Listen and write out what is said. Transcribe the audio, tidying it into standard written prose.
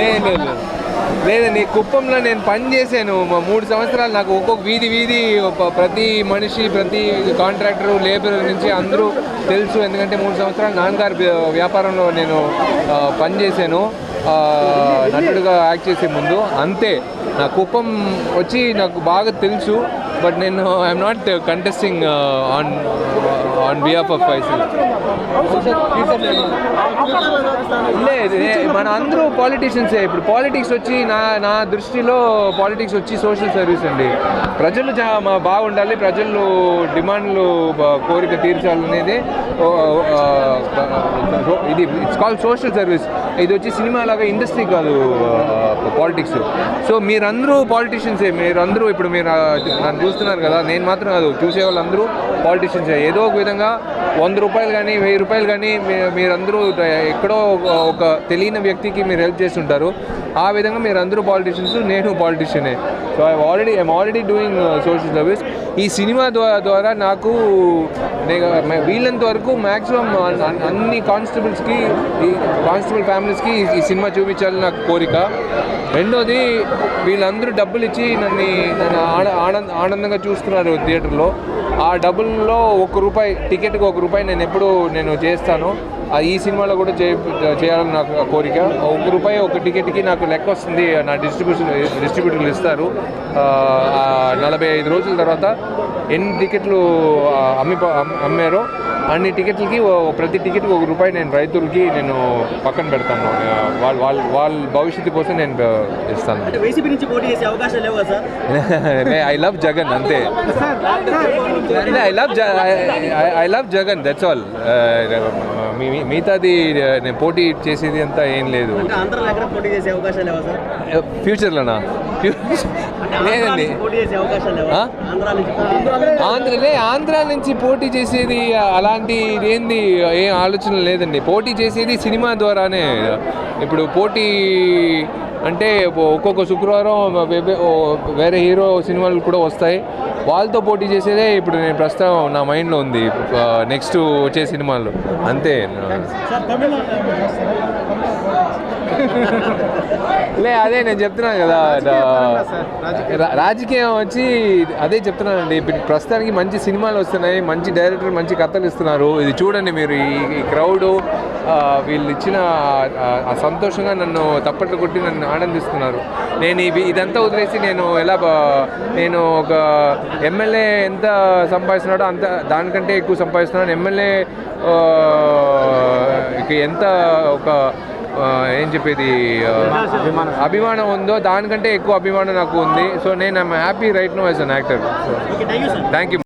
లేదు లేదండి, కుప్పంలో నేను పని చేశాను 3 సంవత్సరాలు. నాకు ఒక్కొక్క వీధి ప్రతి మనిషి, ప్రతి కాంట్రాక్టరు, లేబర్ నుంచి అందరూ తెలుసు. ఎందుకంటే 3 సంవత్సరాలు నాన్నగారు వ్యాపారంలో నేను పనిచేశాను నటుడుగా యాక్ట్ చేసే ముందు. అంతే, నా కుప్పం వచ్చి నాకు బాగా తెలుసు. బట్ నేను I'm not contesting on behalf of Faisal. లేదు, మన అందరూ పాలిటీషియన్సే. ఇప్పుడు పాలిటిక్స్ వచ్చి నా దృష్టిలో పాలిటిక్స్ వచ్చి సోషల్ సర్వీస్ అండి. ప్రజలు బాగుండాలి, ప్రజలు డిమాండ్లు కోరిక తీర్చాలనేది ఇది. It's called social service. ఇది వచ్చి సినిమా లాగా ఇండస్ట్రీ కాదు పాలిటిక్స్. సో మీరందరూ పాలిటీషియన్సే. మీరందరూ ఇప్పుడు మీరు నన్ను చూస్తున్నారు కదా, నేను మాత్రం కాదు, చూసే వాళ్ళందరూ పాలిటీషియన్సే. ఏదో ఒక విధంగా 100 రూపాయలు కానీ 1000 రూపాయలు కానీ మీరందరూ ఎక్కడో ఒక తెలియని వ్యక్తికి మీరు హెల్ప్ చేస్తుంటారు. ఆ విధంగా మీరందరూ పాలిటీషియన్స్, నేను పాలిటీషియనే. So I'm already doing social service. ఈ సినిమా ద్వారా నాకు వీళ్ళంత వరకు మ్యాక్సిమం అన్ని కానిస్టేబుల్స్కి, ఈ కానిస్టేబుల్ ఫ్యామిలీస్కి ఈ సినిమా చూపించాలని నాకు కోరిక. రెండోది, వీళ్ళందరూ డబ్బులు ఇచ్చి నన్ను ఆనందంగా చూస్తున్నారు థియేటర్లో. ఆ డబ్బుల్లో ₹1 టికెట్కి ₹1 నేను చేస్తాను. ఈ సినిమాలో కూడా చేయాలని నాకు కోరిక. ₹1 ఒక టికెట్కి నాకు లెక్క వస్తుంది. నా డిస్ట్రిబ్యూటర్లు ఇస్తారు. 45 రోజుల తర్వాత ఎన్ని టికెట్లు అమ్మారో అన్ని టికెట్లకి ప్రతి టికెట్కి ₹1 నేను రైతులకి నేను పక్కన పెడతాను. వాళ్ళ భవిష్యత్తు కోసం నేను ఇస్తాను. ఐ లవ్ జగన్, అంతే. I love Jagan, that's all. మిగతాది నేను పోటీ చేసేది అంతా ఏం లేదు. ఫ్యూచర్లోనా? లేదండి, ఆంధ్ర నుంచి పోటీ చేసేది అలాంటి ఏంది ఏం ఆలోచన లేదండి. పోటీ చేసేది సినిమా ద్వారానే. ఇప్పుడు పోటీ అంటే ఒక్కొక్క శుక్రవారం వేరే హీరో సినిమాలు కూడా వస్తాయి. వాళ్ళతో పోటీ చేసేదే ఇప్పుడు నేను ప్రస్తుతం నా మైండ్లో ఉంది నెక్స్ట్ వచ్చే సినిమాలు. అంతే. అదే నేను చెప్తున్నాను కదా, రాజకీయం వచ్చి అదే చెప్తున్నానండి. ఇప్పుడు ప్రస్తుతానికి మంచి సినిమాలు వస్తున్నాయి, మంచి డైరెక్టర్ మంచి కథలు ఇస్తున్నారు. ఇది చూడండి మీరు, ఈ క్రౌడు వీళ్ళు ఇచ్చిన ఆ సంతోషంగా నన్ను తప్పట్లు కొట్టి నన్ను ఆనందిస్తున్నారు. నేను ఇదంతా వదిలేసి నేను ఒక ఎమ్మెల్యే ఎంత సంపాదిస్తున్నాడో అంత దానికంటే ఎక్కువ సంపాదిస్తున్నాను. ఎమ్మెల్యే ఎంత ఒక ఏం చెప్పేది అభిమానం ఉందో దానికంటే ఎక్కువ అభిమానం నాకు ఉంది. సో నేను I'm happy right now as an actor. Thank you.